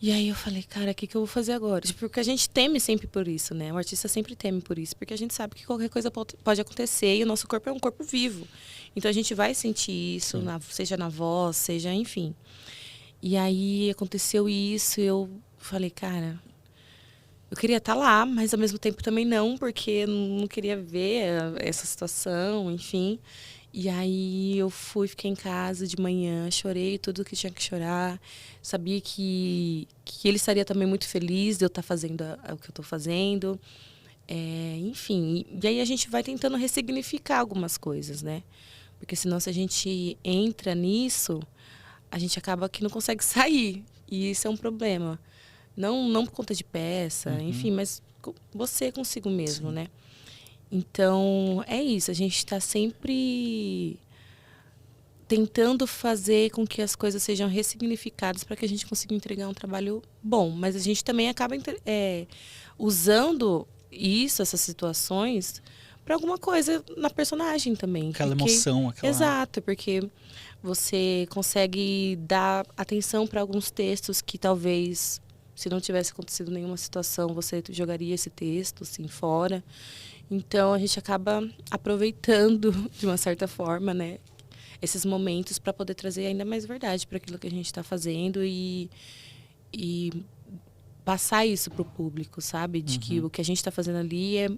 E aí eu falei, cara, o que eu vou fazer agora? Porque a gente teme sempre por isso, né? O artista sempre teme por isso, porque a gente sabe que qualquer coisa pode acontecer e o nosso corpo é um corpo vivo. Então a gente vai sentir isso, seja na voz, seja, enfim. E aí aconteceu isso e eu falei, cara, eu queria estar lá, mas ao mesmo tempo também não, porque eu não queria ver essa situação, enfim. E aí eu fiquei em casa de manhã, chorei tudo que tinha que chorar. Sabia que ele estaria também muito feliz de eu estar fazendo o que eu estou fazendo. Enfim, e aí a gente vai tentando ressignificar algumas coisas, né? Porque senão se a gente entra nisso, a gente acaba que não consegue sair. E isso é um problema. Não por conta de peça, enfim, mas você consigo mesmo, né? Então, é isso. A gente está sempre tentando fazer com que as coisas sejam ressignificadas para que a gente consiga entregar um trabalho bom. Mas a gente também acaba usando essas situações, para alguma coisa na personagem também. Aquela emoção, aquela... Exato, porque você consegue dar atenção para alguns textos que talvez, se não tivesse acontecido nenhuma situação, você jogaria esse texto assim fora. Então, a gente acaba aproveitando, de uma certa forma, né, esses momentos para poder trazer ainda mais verdade para aquilo que a gente está fazendo e passar isso para o público, sabe? De que o que a gente está fazendo ali é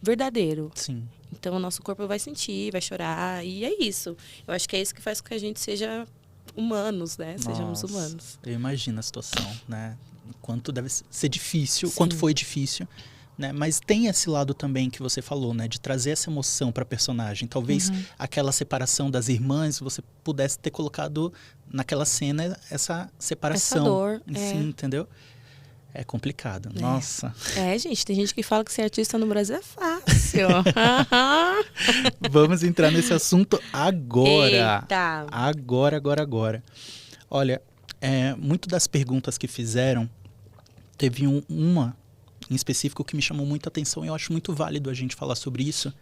verdadeiro. Sim. Então, o nosso corpo vai sentir, vai chorar, e é isso. Eu acho que é isso que faz com que a gente seja humanos, né? Sejamos humanos. Eu imagino a situação, né? Quanto deve ser difícil, Sim. quanto foi difícil. Né? Mas tem esse lado também que você falou, né? De trazer essa emoção para a personagem. Talvez aquela separação das irmãs, você pudesse ter colocado naquela cena essa separação. Essa dor, Sim, entendeu? É complicado. Nossa. Gente, tem gente que fala que ser artista no Brasil é fácil. Vamos entrar nesse assunto agora. Eita. Agora. Olha, muito das perguntas que fizeram, teve uma em específico que me chamou muita atenção e eu acho muito válido a gente falar sobre isso.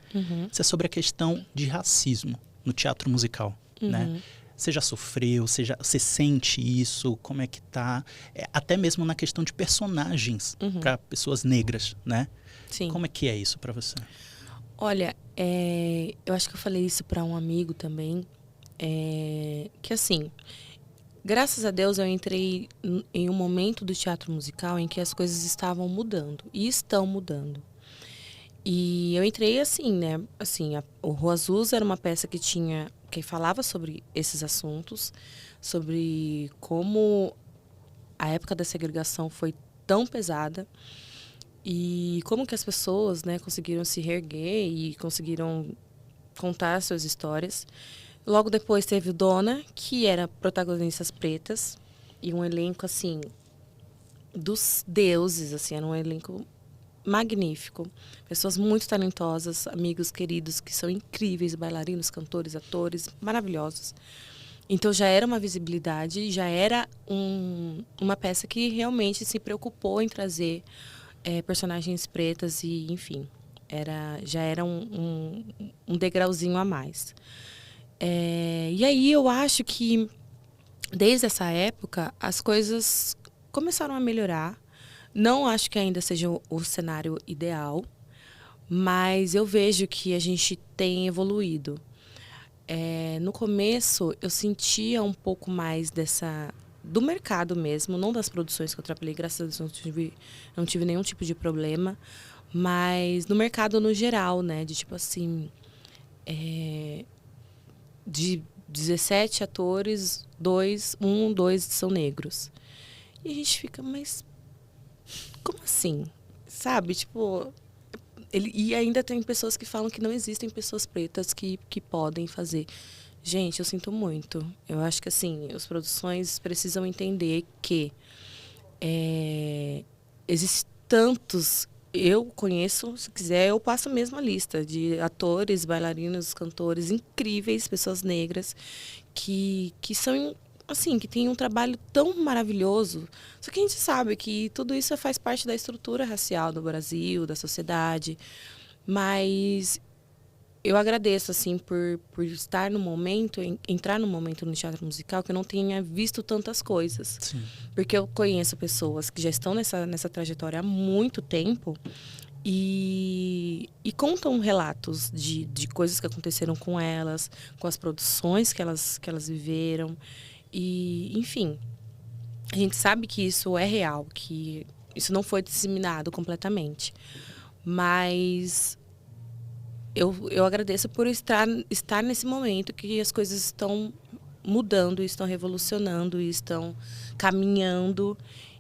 Isso é sobre a questão de racismo no teatro musical, né? Você já sofreu, você sente isso, como é que tá? Até mesmo na questão de personagens para pessoas negras, né? Sim. Como é que é isso para você? Olha, eu acho que eu falei isso para um amigo também, que assim, Graças a Deus eu entrei em um momento do teatro musical em que as coisas estavam mudando e estão mudando. E eu entrei assim, né? Assim, o Rua Azusa era uma peça que falava sobre esses assuntos, sobre como a época da segregação foi tão pesada e como que as pessoas, né, conseguiram se reerguer e conseguiram contar suas histórias. Logo depois teve o Dona, que era protagonistas pretas e um elenco assim dos deuses, assim, era um elenco magnífico. Pessoas muito talentosas, amigos queridos que são incríveis, bailarinos, cantores, atores, maravilhosos. Então já era uma visibilidade, já era uma peça que realmente se preocupou em trazer personagens pretas e, enfim, já era um degrauzinho a mais. E aí eu acho que desde essa época as coisas começaram a melhorar. Não acho que ainda seja o cenário ideal, mas eu vejo que a gente tem evoluído. No começo, eu sentia um pouco mais do mercado mesmo, não das produções que eu trabalhei, graças a Deus não tive nenhum tipo de problema, mas no mercado no geral, né? De tipo assim, de 17 atores, dois são negros. E a gente fica, mas como assim? Sabe? Tipo, e ainda tem pessoas que falam que não existem pessoas pretas que podem fazer. Gente, eu sinto muito. Eu acho que, assim, as produções precisam entender que existem tantos... Eu conheço, se quiser, eu passo mesmo a lista de atores, bailarinos, cantores incríveis, pessoas negras, que são... assim, que tem um trabalho tão maravilhoso. Só que a gente sabe que tudo isso faz parte da estrutura racial do Brasil, da sociedade. Mas eu agradeço, assim, por estar no momento, entrar no momento no teatro musical, que eu não tenha visto tantas coisas. Sim. Porque eu conheço pessoas que já estão nessa trajetória há muito tempo e contam relatos de coisas que aconteceram com elas, com as produções que elas viveram. E, enfim, a gente sabe que isso é real, que isso não foi disseminado completamente. Mas eu agradeço por estar nesse momento que as coisas estão mudando, estão revolucionando, estão caminhando.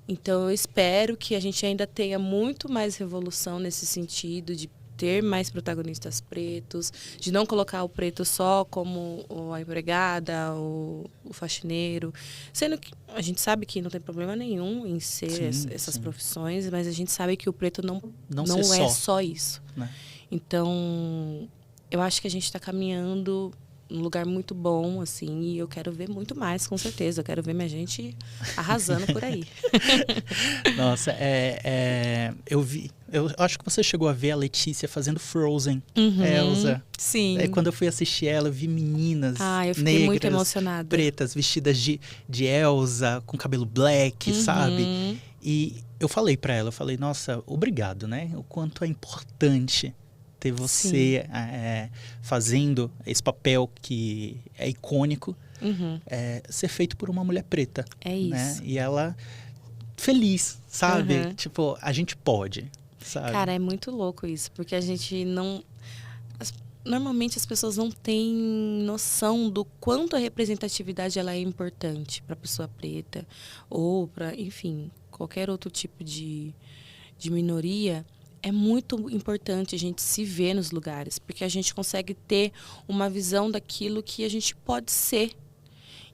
Então, eu espero que a gente ainda tenha muito mais revolução nesse sentido de ter mais protagonistas pretos, de não colocar o preto só como a empregada, o faxineiro, sendo que a gente sabe que não tem problema nenhum em ser essas profissões, mas a gente sabe que o preto não é só isso. Né? Então, eu acho que a gente está caminhando num lugar muito bom, assim, e eu quero ver muito mais, com certeza. Eu quero ver minha gente arrasando por aí. Nossa, eu vi. Eu acho que você chegou a ver a Letícia fazendo Frozen, Elsa. Sim. Aí, quando eu fui assistir ela, eu vi meninas eu fiquei negras, muito emocionada. pretas, vestidas de Elsa, com cabelo black, sabe? E eu falei pra ela, nossa, obrigado, né? O quanto é importante ter você fazendo esse papel que é icônico, ser feito por uma mulher preta. É isso. Né? E ela feliz, sabe? Tipo, a gente pode, sabe? Cara, é muito louco isso, porque a gente não... Normalmente as pessoas não têm noção do quanto a representatividade ela é importante para a pessoa preta ou para, enfim, qualquer outro tipo de minoria. É muito importante a gente se ver nos lugares, porque a gente consegue ter uma visão daquilo que a gente pode ser.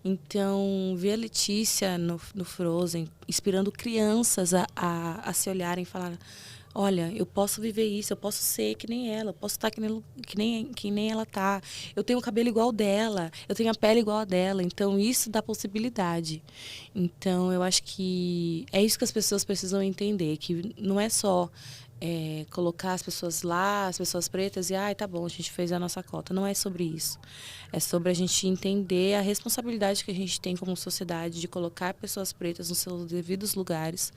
Então, ver a Letícia no Frozen, inspirando crianças a se olharem e falar, olha, eu posso viver isso, eu posso ser que nem ela, eu posso estar que nem ela tá. Eu tenho o cabelo igual dela, eu tenho a pele igual a dela. Então, isso dá possibilidade. Então, eu acho que é isso que as pessoas precisam entender, que não é só colocar as pessoas lá, as pessoas pretas, e tá bom, a gente fez a nossa cota. Não é sobre isso. É sobre a gente entender a responsabilidade que a gente tem como sociedade de colocar pessoas pretas nos seus devidos lugares,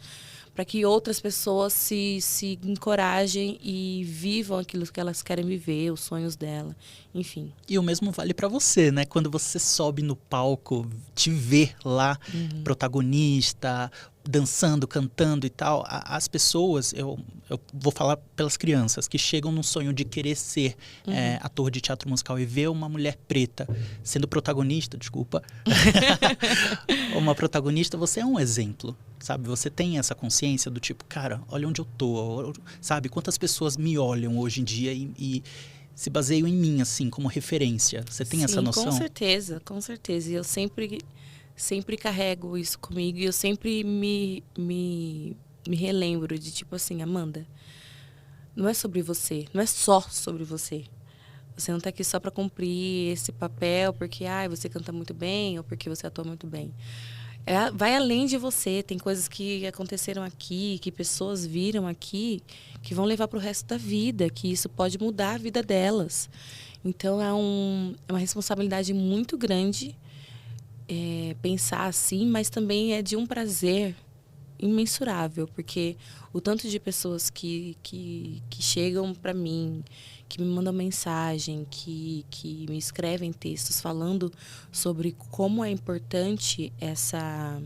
para que outras pessoas se encorajem e vivam aquilo que elas querem viver, os sonhos dela, enfim. E o mesmo vale para você, né? Quando você sobe no palco, te ver lá, protagonista, dançando, cantando e tal, as pessoas, eu vou falar pelas crianças, que chegam no sonho de querer ser ator de teatro musical e ver uma mulher preta sendo protagonista, desculpa, uma protagonista, você é um exemplo. Sabe, você tem essa consciência do tipo, cara, olha onde eu tô, sabe? Quantas pessoas me olham hoje em dia e se baseiam em mim, assim, como referência. Você tem essa noção? Com certeza, com certeza. E eu sempre carrego isso comigo e eu sempre me relembro de tipo assim, Amanda, não é sobre você, não é só sobre você. Você não tá aqui só para cumprir esse papel porque você canta muito bem ou porque você atua muito bem. Vai além de você, tem coisas que aconteceram aqui, que pessoas viram aqui, que vão levar para o resto da vida, que isso pode mudar a vida delas. Então é uma responsabilidade muito grande pensar assim, mas também é de um prazer imensurável, porque o tanto de pessoas que chegam para mim, que me mandam mensagem, que me escrevem textos falando sobre como é importante essa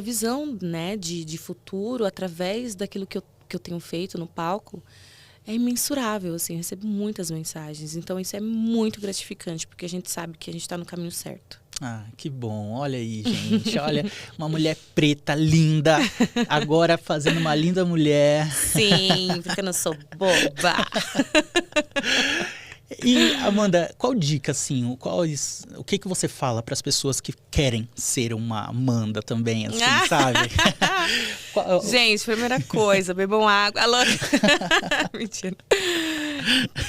visão, né, de futuro através daquilo que eu tenho feito no palco, é imensurável, assim, eu recebo muitas mensagens. Então isso é muito gratificante, porque a gente sabe que a gente está no caminho certo. Ah, que bom. Olha aí, gente. Olha, uma mulher preta, linda, agora fazendo uma linda mulher. Sim, porque eu não sou boba. E, Amanda, qual dica, assim, o que você fala para as pessoas que querem ser uma Amanda também, assim, sabe? Gente, primeira coisa, bebam água. Alô? Mentira.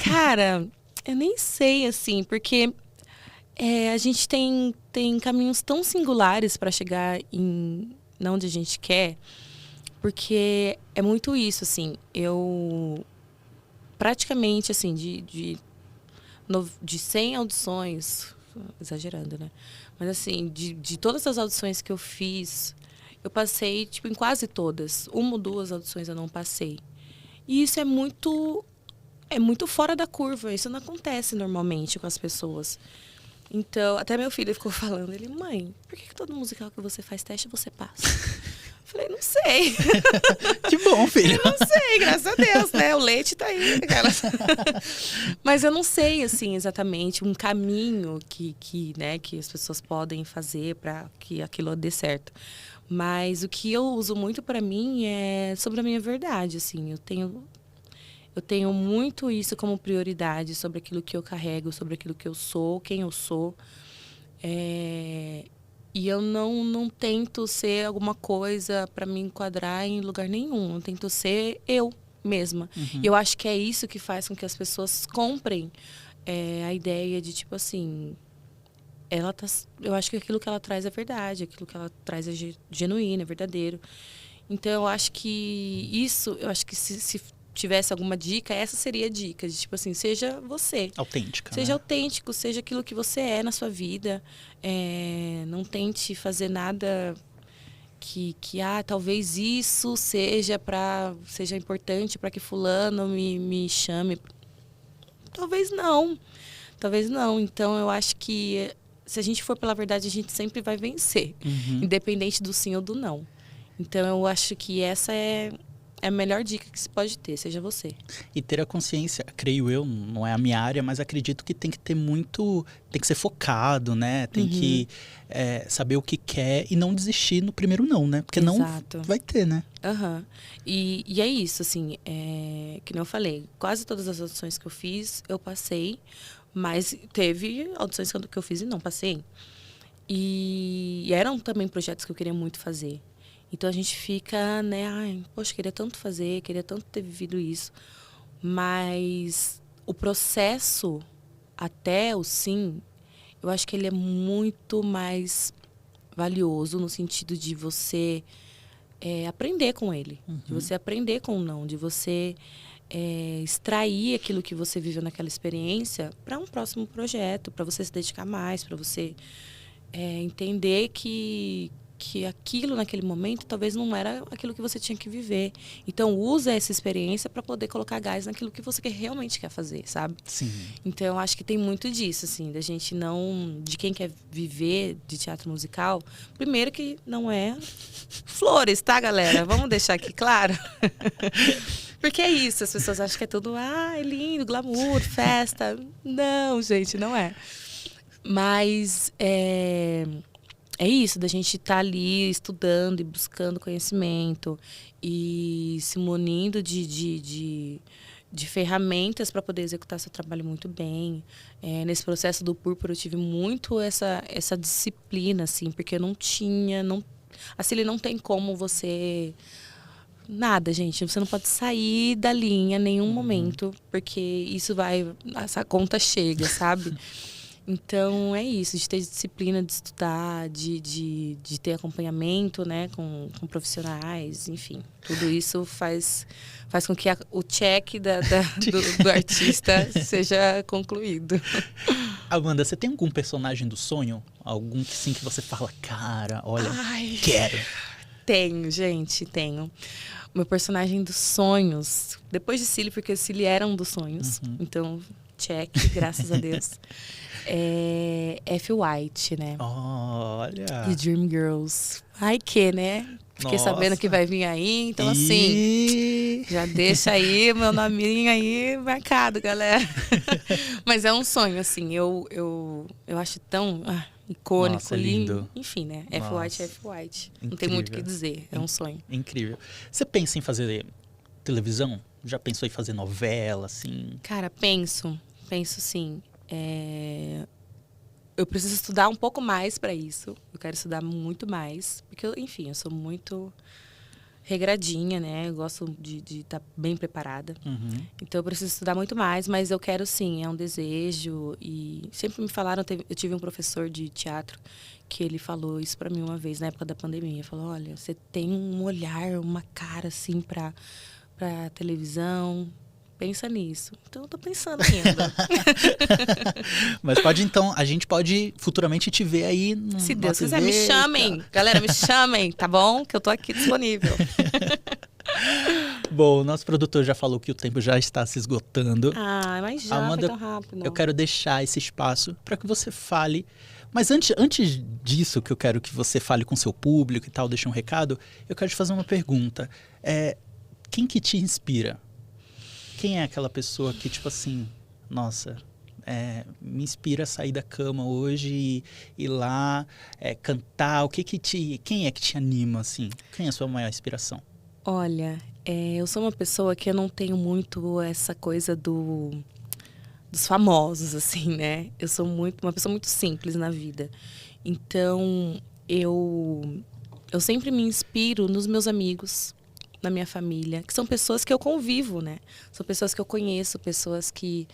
Cara, eu nem sei, assim, porque a gente tem caminhos tão singulares para chegar onde a gente quer, porque é muito isso, assim, eu praticamente, assim, de 100 audições, exagerando, né? Mas assim, de todas as audições que eu fiz, eu passei, tipo, em quase todas. 1 ou 2 audições eu não passei. E isso é muito fora da curva. Isso não acontece normalmente com as pessoas. Então, até meu filho ficou falando, ele, mãe, por que todo musical que você faz teste você passa? Eu falei, não sei. Que bom, filho. Eu não sei, graças a Deus, né? O leite tá aí. Mas eu não sei, assim, exatamente um caminho que as pessoas podem fazer para que aquilo dê certo. Mas o que eu uso muito para mim é sobre a minha verdade, assim. Eu tenho muito isso como prioridade sobre aquilo que eu carrego, sobre aquilo que eu sou, quem eu sou. E eu não tento ser alguma coisa para me enquadrar em lugar nenhum. Eu tento ser eu mesma. E eu acho que é isso que faz com que as pessoas comprem a ideia de, tipo assim... eu acho que aquilo que ela traz é verdade, aquilo que ela traz é genuíno, é verdadeiro. Então, eu acho que se tivesse alguma dica, essa seria a dica. De, tipo assim, seja você. Autêntica, Seja né? autêntico, seja aquilo que você é na sua vida. Não tente fazer nada que talvez isso seja importante para que fulano me chame. Talvez não. Talvez não. Então, eu acho que se a gente for pela verdade, a gente sempre vai vencer. Independente do sim ou do não. Então, eu acho que essa é a melhor dica que se pode ter, seja você. E ter a consciência, creio eu, não é a minha área, mas acredito que tem que ter tem que ser focado, né? Tem que saber o que quer e não desistir no primeiro não, né? Porque Exato. Não vai ter, né? E é isso, assim, que nem eu falei, quase todas as audições que eu fiz, eu passei, mas teve audições que eu fiz e não passei. E eram também projetos que eu queria muito fazer. Então, a gente fica, né? Poxa, queria tanto fazer, queria tanto ter vivido isso. Mas o processo até o sim, eu acho que ele é muito mais valioso no sentido de você aprender com ele. De você aprender com o não. De você extrair aquilo que você viveu naquela experiência para um próximo projeto, para você se dedicar mais, para você entender que aquilo naquele momento talvez não era aquilo que você tinha que viver. Então, usa essa experiência para poder colocar gás naquilo que você realmente quer fazer, sabe? Sim. Então, eu acho que tem muito disso, assim, da gente não... De quem quer viver de teatro musical, primeiro que não é flores, tá, galera? Vamos deixar aqui claro. Porque é isso, as pessoas acham que é tudo, é lindo, glamour, festa. Não, gente, não é. Mas é isso, da gente estar ali estudando e buscando conhecimento e se munindo de ferramentas para poder executar seu trabalho muito bem. Nesse processo do Púrpura eu tive muito essa disciplina, assim, porque eu não tinha... A Cília não tem como você... Nada, gente. Você não pode sair da linha em nenhum momento, porque isso essa conta chega, sabe? Então, é isso, de ter disciplina, de estudar, de ter acompanhamento, né, com profissionais, enfim. Tudo isso faz com que o check do artista seja concluído. Amanda, você tem algum personagem do sonho? Algum que sim que você fala, cara, olha, quero. Tenho, gente, tenho. O meu personagem dos sonhos, depois de Cília, porque Cília era um dos sonhos, então, check, graças a Deus. F. White, né? Olha! De Dreamgirls. Ai que, né? Fiquei sabendo que vai vir aí, então assim, já deixa aí meu nominho aí marcado, galera. Mas é um sonho, assim, eu acho tão icônico, nossa, lindo. Enfim, né? F. White é F. White. Incrível. Não tem muito o que dizer, é um sonho. Incrível. Você pensa em fazer televisão? Já pensou em fazer novela, assim? Cara, penso sim. Eu preciso estudar um pouco mais para isso. Eu quero estudar muito mais. Porque, enfim, eu sou muito regradinha, né? Eu gosto de estar bem preparada. Então, eu preciso estudar muito mais. Mas eu quero, sim. É um desejo. E sempre me falaram... Eu tive um professor de teatro que ele falou isso para mim uma vez, na época da pandemia. Ele falou, olha, você tem um olhar, uma cara, assim, para televisão... Pensa nisso. Então, eu tô pensando ainda. Mas então, a gente pode futuramente te ver aí no Se Deus quiser, me chamem. Galera, me chamem, tá bom? Que eu tô aqui disponível. Bom, o nosso produtor já falou que o tempo já está se esgotando. Mas já Amanda, foi tão rápido. Eu quero deixar esse espaço para que você fale. Mas antes disso, que eu quero que você fale com seu público e tal, deixe um recado, eu quero te fazer uma pergunta. Quem que te inspira? Quem é aquela pessoa que, tipo assim, nossa, me inspira a sair da cama hoje e ir lá cantar? Quem é que te anima, assim? Quem é a sua maior inspiração? Olha, eu sou uma pessoa que eu não tenho muito essa coisa dos famosos, assim, né? Eu sou uma pessoa muito simples na vida. Então, eu sempre me inspiro nos meus amigos, na minha família, que são pessoas que eu convivo, né? São pessoas que eu conheço, pessoas que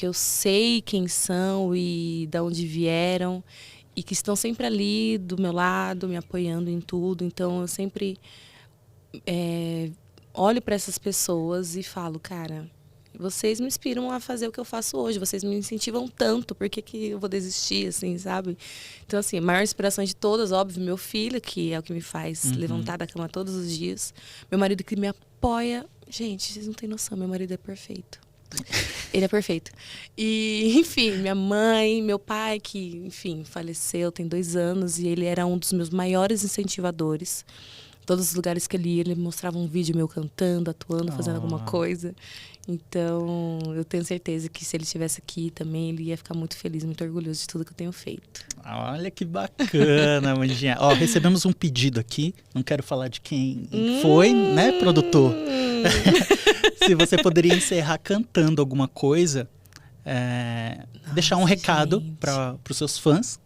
eu sei quem são e de onde vieram e que estão sempre ali do meu lado, me apoiando em tudo. Então, eu sempre olho para essas pessoas e falo, cara, vocês me inspiram a fazer o que eu faço hoje. Vocês me incentivam tanto. Por que eu vou desistir, assim, sabe? Então, assim, a maior inspiração de todas, óbvio, meu filho, que é o que me faz levantar da cama todos os dias. Meu marido que me apoia. Gente, vocês não têm noção, meu marido é perfeito. Ele é perfeito. E, enfim, minha mãe, meu pai, que, enfim, faleceu tem 2 anos. E ele era um dos meus maiores incentivadores. Todos os lugares que ele ia, ele mostrava um vídeo meu cantando, atuando, fazendo alguma coisa. Então, eu tenho certeza que se ele estivesse aqui também, ele ia ficar muito feliz, muito orgulhoso de tudo que eu tenho feito. Olha que bacana, Mandinha. Recebemos um pedido aqui, não quero falar de quem foi, né, produtor? Se você poderia encerrar cantando alguma coisa, deixar um recado para os seus fãs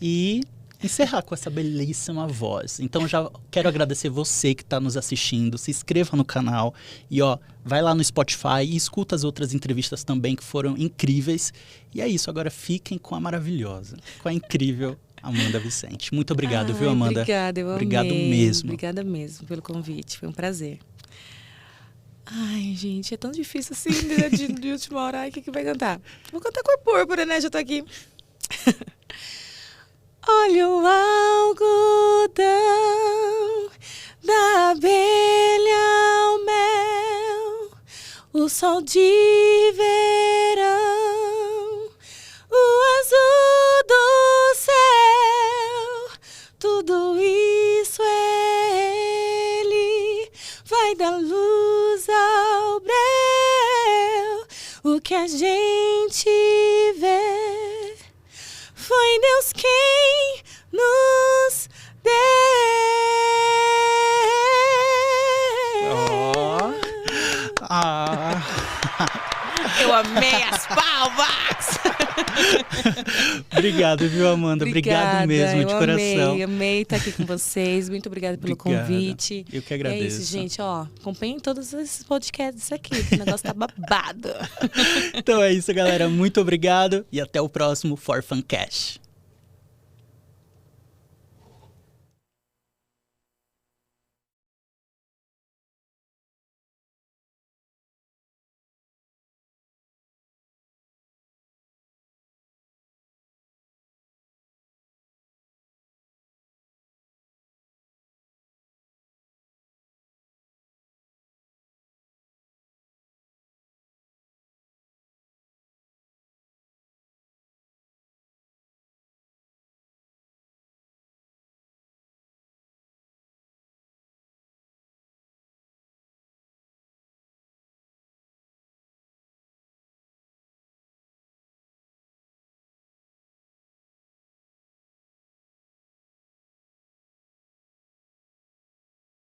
e encerrar com essa belíssima voz. Então, já quero agradecer você que está nos assistindo. Se inscreva no canal e, vai lá no Spotify e escuta as outras entrevistas também, que foram incríveis. E é isso, agora fiquem com a maravilhosa, com a incrível Amanda Vicente. Muito obrigado, viu, Amanda? Obrigada, eu Obrigado amei. mesmo. Obrigada mesmo pelo convite, foi um prazer. Ai, gente, é tão difícil assim, de última hora. Ai, o que vai cantar? Vou cantar Cor Púrpura, né? Já tô aqui. Olha o algodão da abelha ao mel, o sol de verão, o azul do céu, tudo isso é ele, vai dar luz ao breu, o que a gente vê, foi Deus quem nos deu. Oh. Ah. Eu amei as palmas! Obrigado, viu, Amanda? Obrigado mesmo, de coração. Amei estar aqui com vocês. Muito obrigada pelo convite. Eu que agradeço. E é isso, gente. Ó, acompanhem todos esses podcasts aqui, que o negócio tá babado. Então é isso, galera. Muito obrigado e até o próximo For Fun Cash.